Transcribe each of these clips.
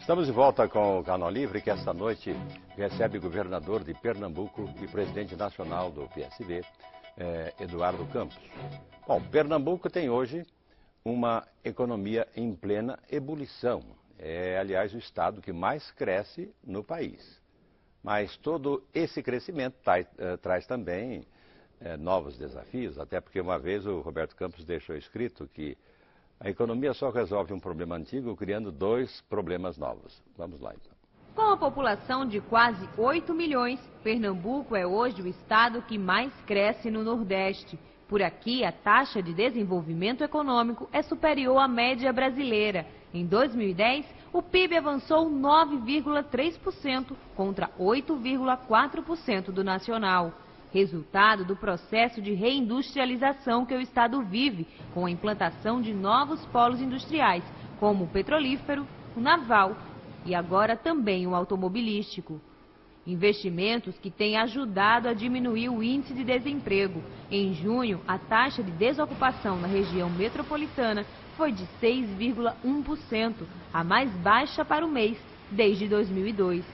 Estamos de volta com o Canal Livre, que esta noite recebe o governador de Pernambuco e presidente nacional do PSB, Eduardo Campos. Bom, Pernambuco tem hoje uma economia em plena ebulição. É, aliás, o estado que mais cresce no país. Mas todo esse crescimento traz também novos desafios, até porque uma vez o Roberto Campos deixou escrito que a economia só resolve um problema antigo criando dois problemas novos. Vamos lá, então. Com a população de quase 8 milhões, Pernambuco é hoje o estado que mais cresce no Nordeste. Por aqui, a taxa de desenvolvimento econômico é superior à média brasileira. Em 2010, o PIB avançou 9,3% contra 8,4% do nacional. Resultado do processo de reindustrialização que o estado vive, com a implantação de novos polos industriais, como o petrolífero, o naval e agora também o automobilístico. Investimentos que têm ajudado a diminuir o índice de desemprego. Em junho, a taxa de desocupação na região metropolitana foi de 6,1%, a mais baixa para o mês desde 2002.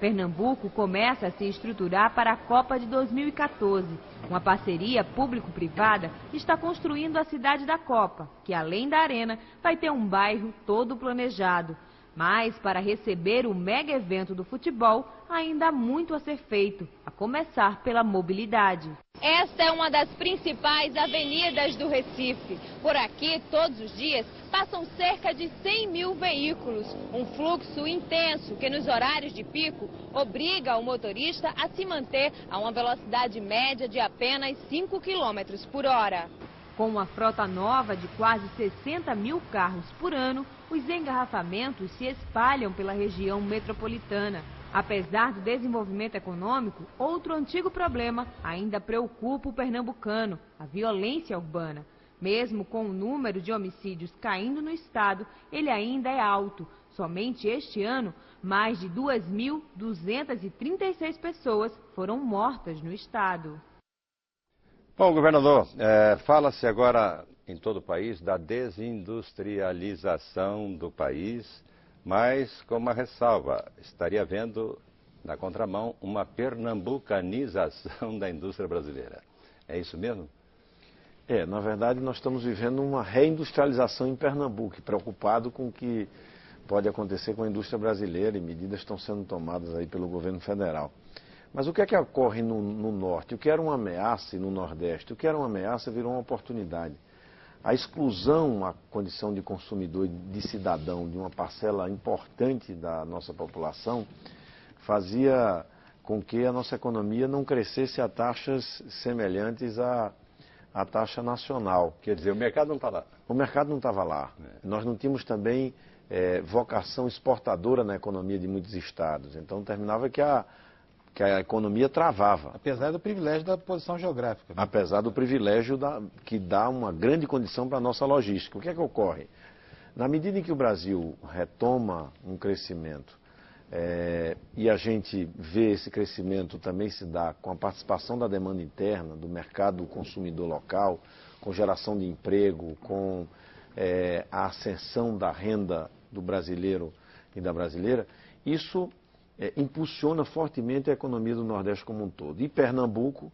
Pernambuco começa a se estruturar para a Copa de 2014. Uma parceria público-privada está construindo a cidade da Copa, que além da arena vai ter um bairro todo planejado. Mas para receber o mega evento do futebol, ainda há muito a ser feito, a começar pela mobilidade. Esta é uma das principais avenidas do Recife. Por aqui, todos os dias, passam cerca de 100 mil veículos. Um fluxo intenso que, nos horários de pico, obriga o motorista a se manter a uma velocidade média de apenas 5 km por hora. Com uma frota nova de quase 60 mil carros por ano, os engarrafamentos se espalham pela região metropolitana. Apesar do desenvolvimento econômico, outro antigo problema ainda preocupa o pernambucano, a violência urbana. Mesmo com o número de homicídios caindo no estado, ele ainda é alto. Somente este ano, mais de 2.236 pessoas foram mortas no estado. Bom, governador, fala-se agora em todo o país da desindustrialização do país, mas com uma ressalva, estaria havendo, na contramão, uma pernambucanização da indústria brasileira. É isso mesmo? Na verdade, nós estamos vivendo uma reindustrialização em Pernambuco, preocupado com o que pode acontecer com a indústria brasileira e medidas estão sendo tomadas aí pelo governo federal. Mas o que é que ocorre no norte? O que era uma ameaça e no nordeste? O que era uma ameaça virou uma oportunidade. A exclusão, a condição de consumidor e de cidadão de uma parcela importante da nossa população fazia com que a nossa economia não crescesse a taxas semelhantes à taxa nacional. Quer dizer, o mercado não estava lá. O mercado não estava lá. Nós não tínhamos também vocação exportadora na economia de muitos estados. Então terminava que a economia travava. Apesar do privilégio da posição geográfica. Né? Apesar do privilégio que dá uma grande condição para a nossa logística. O que é que ocorre? Na medida em que o Brasil retoma um crescimento e a gente vê esse crescimento também se dar com a participação da demanda interna, do mercado consumidor local, com geração de emprego, com a ascensão da renda do brasileiro e da brasileira, isso impulsiona fortemente a economia do Nordeste como um todo. E Pernambuco,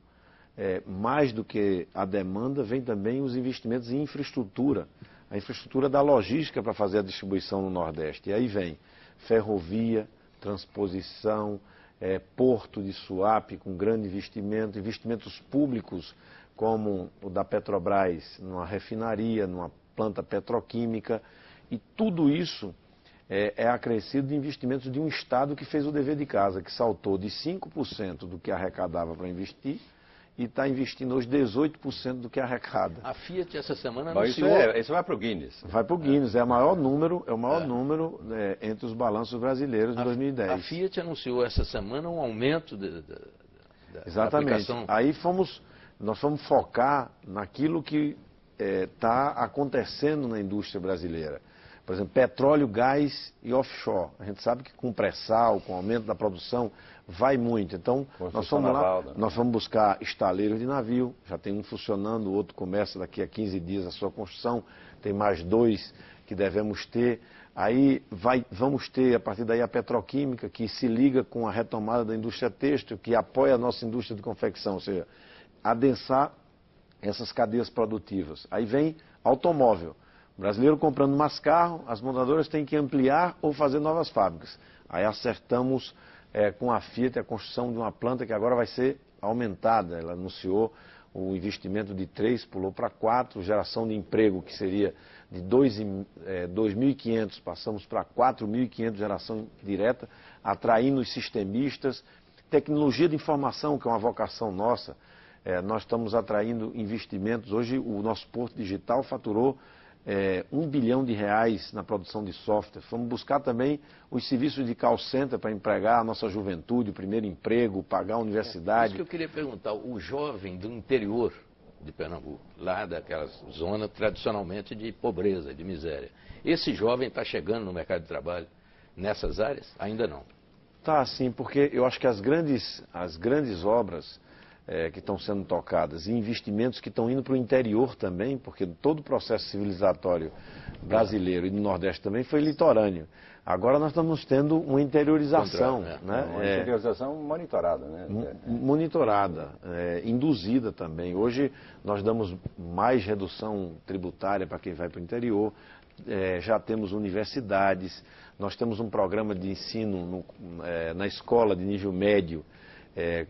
mais do que a demanda, vem também os investimentos em infraestrutura, a infraestrutura da logística para fazer a distribuição no Nordeste. E aí vem ferrovia, transposição, porto de Suape com grande investimento, investimentos públicos como o da Petrobras, numa refinaria, numa planta petroquímica, e tudo isso é acrescido de investimentos de um Estado que fez o dever de casa, que saltou de 5% do que arrecadava para investir e está investindo hoje 18% do que arrecada. A Fiat essa semana anunciou... Isso vai para o Guinness. Vai para o Guinness, é o maior número entre os balanços brasileiros de 2010. A Fiat anunciou essa semana um aumento Exatamente. Da aplicação. Aí nós fomos focar naquilo que está acontecendo na indústria brasileira. Por exemplo, petróleo, gás e offshore. A gente sabe que com pré-sal, com o aumento da produção, vai muito. Então, nós fomos lá, nós vamos buscar estaleiros de navio, já tem um funcionando, o outro começa daqui a 15 dias a sua construção, tem mais 2 que devemos ter. Aí vamos ter, a partir daí, a petroquímica, que se liga com a retomada da indústria têxtil, que apoia a nossa indústria de confecção, ou seja, adensar essas cadeias produtivas. Aí vem automóvel. O brasileiro comprando mais carro, as montadoras têm que ampliar ou fazer novas fábricas. Aí acertamos com a Fiat a construção de uma planta que agora vai ser aumentada. Ela anunciou o investimento de 3, pulou para 4, geração de emprego que seria de 2.500, passamos para 4.500 geração direta, atraindo os sistemistas. Tecnologia de informação, que é uma vocação nossa, nós estamos atraindo investimentos. Hoje o nosso Porto Digital faturou R$1 bilhão na produção de software. Vamos buscar também os serviços de call center para empregar a nossa juventude, o primeiro emprego, pagar a universidade. Isso que eu queria perguntar, o jovem do interior de Pernambuco, lá daquela zona tradicionalmente de pobreza, de miséria, esse jovem está chegando no mercado de trabalho nessas áreas? Ainda não. Tá, sim, porque eu acho que as grandes obras que estão sendo tocadas e investimentos que estão indo para o interior também, porque todo o processo civilizatório brasileiro e do Nordeste também foi litorâneo. Agora nós estamos tendo uma interiorização. Uma interiorização monitorada, né? Monitorada, induzida também. Hoje nós damos mais redução tributária para quem vai para o interior, já temos universidades, nós temos um programa de ensino na escola de nível médio,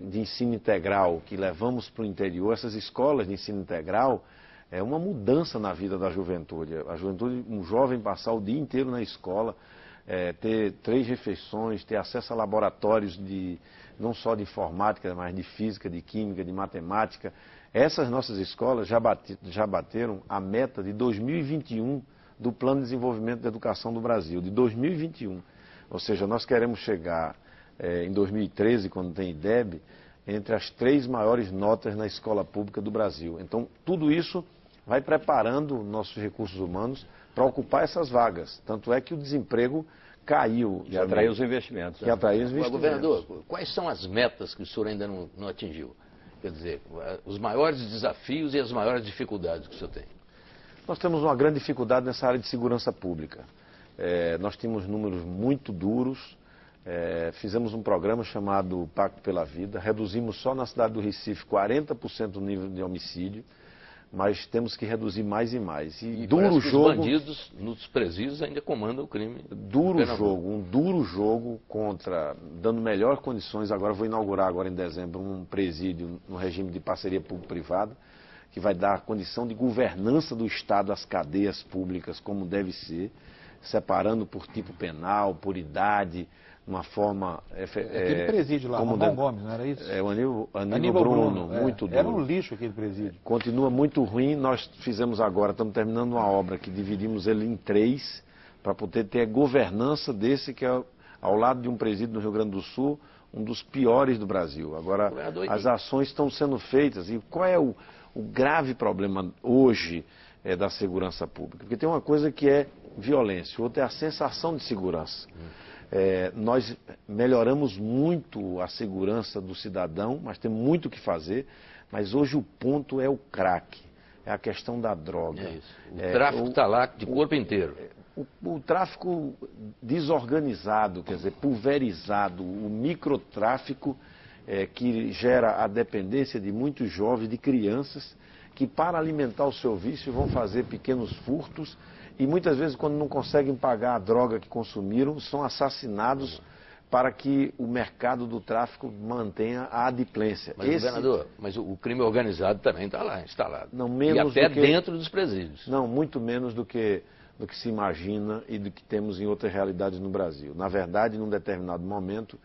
de ensino integral, que levamos para o interior. Essas escolas de ensino integral é uma mudança na vida da juventude. A juventude, um jovem passar o dia inteiro na escola, ter 3 refeições, ter acesso a laboratórios não só de informática, mas de física, de química, de matemática. Essas nossas escolas já bateram a meta de 2021 do Plano de Desenvolvimento da Educação do Brasil, de 2021. Ou seja, nós queremos chegar em 2013, quando tem IDEB, entre as 3 maiores notas na escola pública do Brasil. Então, tudo isso vai preparando nossos recursos humanos para ocupar essas vagas. Tanto é que o desemprego caiu. E atraiu os investimentos. E atraiu os investimentos. Governador, quais são as metas que o senhor ainda não atingiu? Quer dizer, os maiores desafios e as maiores dificuldades que o senhor tem? Nós temos uma grande dificuldade nessa área de segurança pública. Nós tínhamos números muito duros. Fizemos um programa chamado Pacto pela Vida, reduzimos só na cidade do Recife 40% o nível de homicídio, mas temos que reduzir mais e mais. E duro jogo. Os bandidos nos presídios ainda comandam o crime. Um duro jogo dando melhores condições. Agora vou inaugurar agora em dezembro um presídio no regime de parceria público-privada, que vai dar condição de governança do Estado às cadeias públicas como deve ser, separando por tipo penal, por idade, uma forma... Aquele presídio lá, Ramon Gomes, não era isso? O Aníbal Bruno, muito duro. Era um lixo aquele presídio. Continua muito ruim. Nós fizemos agora, estamos terminando uma obra que dividimos ele em 3, para poder ter a governança desse, que é ao lado de um presídio no Rio Grande do Sul, um dos piores do Brasil. Agora, as ações estão sendo feitas. E qual é o grave problema hoje da segurança pública? Porque tem uma coisa que é violência, outra é a sensação de segurança. Nós melhoramos muito a segurança do cidadão, mas tem muito o que fazer. Mas hoje o ponto é o crack, é a questão da droga. O tráfico está lá de corpo inteiro. O tráfico desorganizado, quer dizer, pulverizado, o microtráfico que gera a dependência de muitos jovens, de crianças, que para alimentar o seu vício vão fazer pequenos furtos e muitas vezes, quando não conseguem pagar a droga que consumiram, são assassinados para que o mercado do tráfico mantenha a adimplência. Mas, governador, o crime organizado também está lá, instalado. Não, menos e até dentro dos presídios. Não, muito menos do que se imagina e do que temos em outras realidades no Brasil. Na verdade, num determinado momento,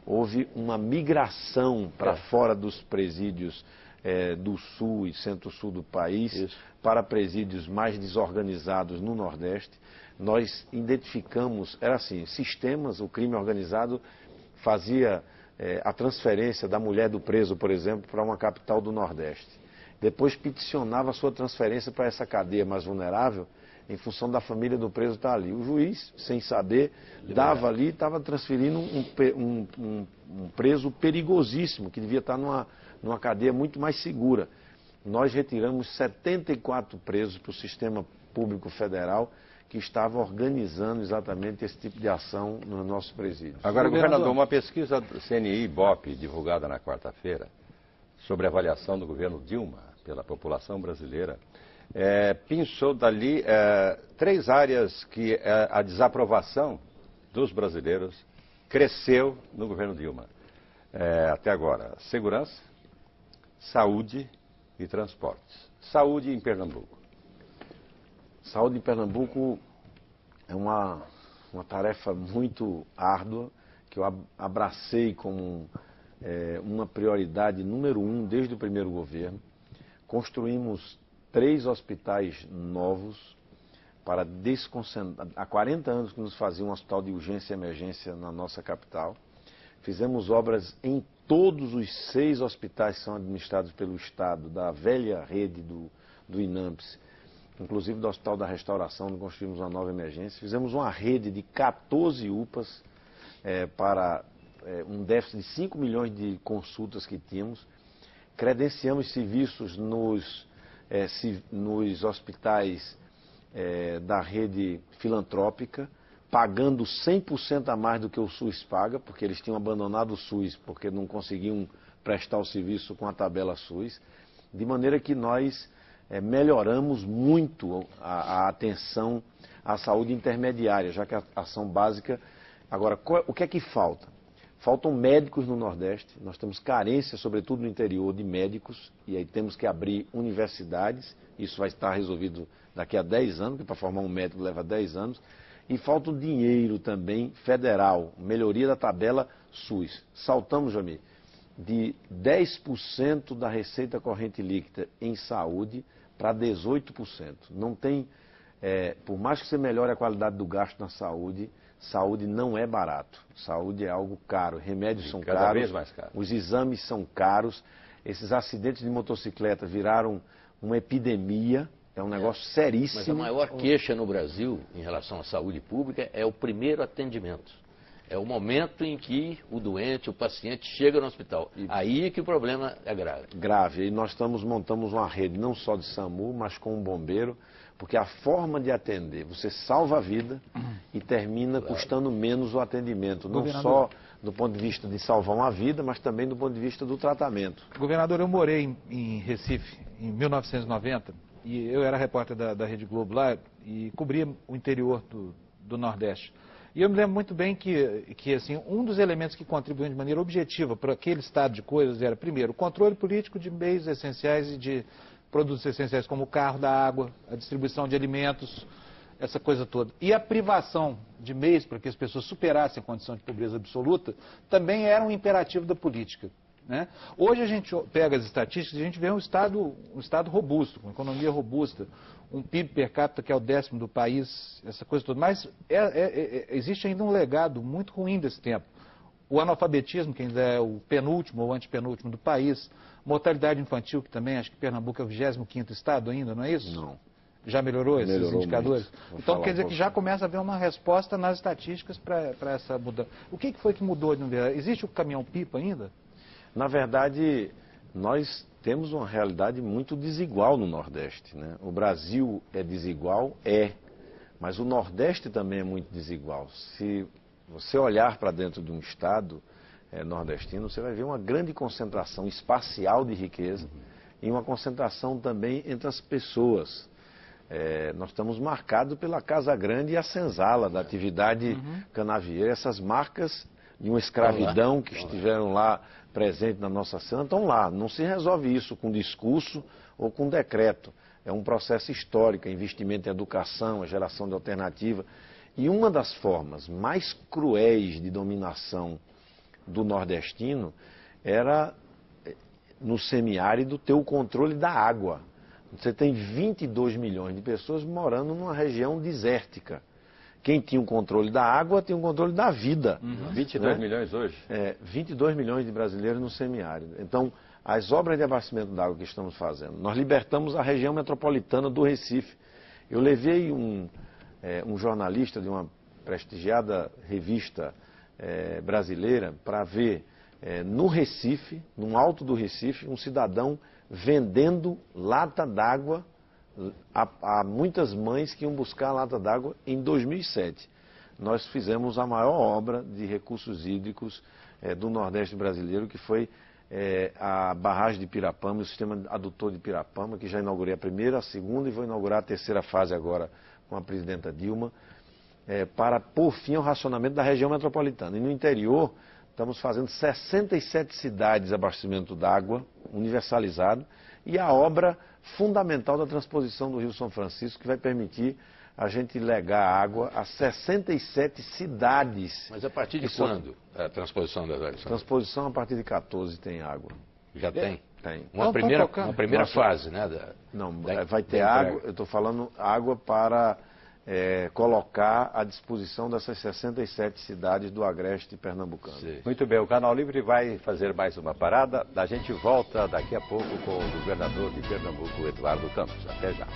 houve uma migração para fora dos presídios do sul e centro-sul do país, para presídios mais desorganizados no Nordeste. Nós identificamos, era assim, sistemas, o crime organizado fazia a transferência da mulher do preso, por exemplo, para uma capital do Nordeste. Depois peticionava a sua transferência para essa cadeia mais vulnerável, em função da família do preso estar ali. O juiz, sem saber, dava ali e estava transferindo um preso perigosíssimo, que devia estar numa cadeia muito mais segura. Nós retiramos 74 presos para o sistema público federal, que estava organizando exatamente esse tipo de ação nos nossos presídios. Agora, governador, uma pesquisa do CNI-IBOP, divulgada na quarta-feira, sobre a avaliação do governo Dilma pela população brasileira, pensou dali 3 áreas que a desaprovação dos brasileiros cresceu no governo Dilma. Até agora, segurança, saúde e transportes. Saúde em Pernambuco. Saúde em Pernambuco é uma tarefa muito árdua, que eu abracei como uma prioridade número 1 desde o primeiro governo. Construímos 3 hospitais novos para desconcentrar. Há 40 anos que nos fazia um hospital de urgência e emergência na nossa capital. Fizemos obras em todos os 6 hospitais que são administrados pelo Estado, da velha rede do INAMPS, inclusive do Hospital da Restauração, onde construímos uma nova emergência. Fizemos uma rede de 14 UPAs para um déficit de 5 milhões de consultas que tínhamos. Credenciamos serviços nos hospitais da rede filantrópica, pagando 100% a mais do que o SUS paga, porque eles tinham abandonado o SUS, porque não conseguiam prestar o serviço com a tabela SUS, de maneira que nós melhoramos muito a atenção à saúde intermediária, já que a ação básica... Agora, o que é que falta? Faltam médicos no Nordeste, nós temos carência, sobretudo no interior, de médicos, e aí temos que abrir universidades, isso vai estar resolvido daqui a 10 anos, porque para formar um médico leva 10 anos, e falta o dinheiro também federal, melhoria da tabela SUS. Saltamos, Jamir, de 10% da receita corrente líquida em saúde para 18%. Não tem, por mais que você melhore a qualidade do gasto na saúde, saúde não é barato. Saúde é algo caro, remédios são caros, cada vez mais caro. Os exames são caros, esses acidentes de motocicleta viraram uma epidemia. É um negócio seríssimo. Mas a maior queixa no Brasil em relação à saúde pública é o primeiro atendimento. É o momento em que o doente, o paciente chega no hospital. Aí é que o problema é grave. Grave. E nós montamos uma rede não só de SAMU, mas com um bombeiro, porque a forma de atender, você salva a vida e termina custando menos o atendimento. Não só do ponto de vista de salvar uma vida, mas também do ponto de vista do tratamento. Governador, eu morei em Recife em 1990. E eu era repórter da Rede Globo lá e cobria o interior do Nordeste. E eu me lembro muito bem que assim, um dos elementos que contribuíam de maneira objetiva para aquele estado de coisas era, primeiro, o controle político de meios essenciais e de produtos essenciais como o carro, da água, a distribuição de alimentos, essa coisa toda. E a privação de meios para que as pessoas superassem a condição de pobreza absoluta também era um imperativo da política. Né? Hoje a gente pega as estatísticas e a gente vê um estado robusto, uma economia robusta, um PIB per capita que é o 10º do país, essa coisa toda. Mas existe ainda um legado muito ruim desse tempo. O analfabetismo, que ainda é o penúltimo ou antepenúltimo do país, mortalidade infantil, que também acho que Pernambuco é o 25º estado ainda, não é isso? Não. Já melhorou esses indicadores? Então quer dizer que já pouquinho. Começa a haver uma resposta nas estatísticas para essa mudança. O que foi que mudou? Existe o caminhão-pipa ainda? Na verdade, nós temos uma realidade muito desigual no Nordeste, né? O Brasil é desigual? Mas o Nordeste também é muito desigual. Se você olhar para dentro de um estado nordestino, você vai ver uma grande concentração espacial de riqueza e uma concentração também entre as pessoas. Nós estamos marcados pela Casa Grande e a senzala da atividade canavieira, essas marcas de uma escravidão que estiveram lá presentes na nossa cena, estão lá. Não se resolve isso com discurso ou com decreto. É um processo histórico, investimento em educação, a geração de alternativa. E uma das formas mais cruéis de dominação do nordestino era, no semiárido, ter o controle da água. Você tem 22 milhões de pessoas morando numa região desértica. Quem tinha o controle da água tinha o controle da vida. 22 milhões hoje? 22 milhões de brasileiros no semiárido. Então, as obras de abastecimento d'água que estamos fazendo, nós libertamos a região metropolitana do Recife. Eu levei um jornalista de uma prestigiada revista brasileira para ver no Recife, no alto do Recife, um cidadão vendendo lata d'água Há muitas mães que iam buscar a lata d'água em 2007. Nós fizemos a maior obra de recursos hídricos do Nordeste brasileiro, que foi a barragem de Pirapama, o sistema adutor de Pirapama, que já inaugurei a primeira, a segunda e vou inaugurar a terceira fase agora com a presidenta Dilma, para pôr fim ao racionamento da região metropolitana. E no interior, estamos fazendo 67 cidades de abastecimento d'água, universalizado, e a obra fundamental da transposição do Rio São Francisco, que vai permitir a gente legar água a 67 cidades. Mas a partir de quando a transposição das áreas? Transposição a partir de 14 tem água. Já tem? Tem. Uma primeira fase, né? Vai ter água, eu estou falando água para colocar à disposição dessas 67 cidades do agreste pernambucano. Sim. Muito bem, o Canal Livre vai fazer mais uma parada. A gente volta daqui a pouco com o governador de Pernambuco, Eduardo Campos. Até já.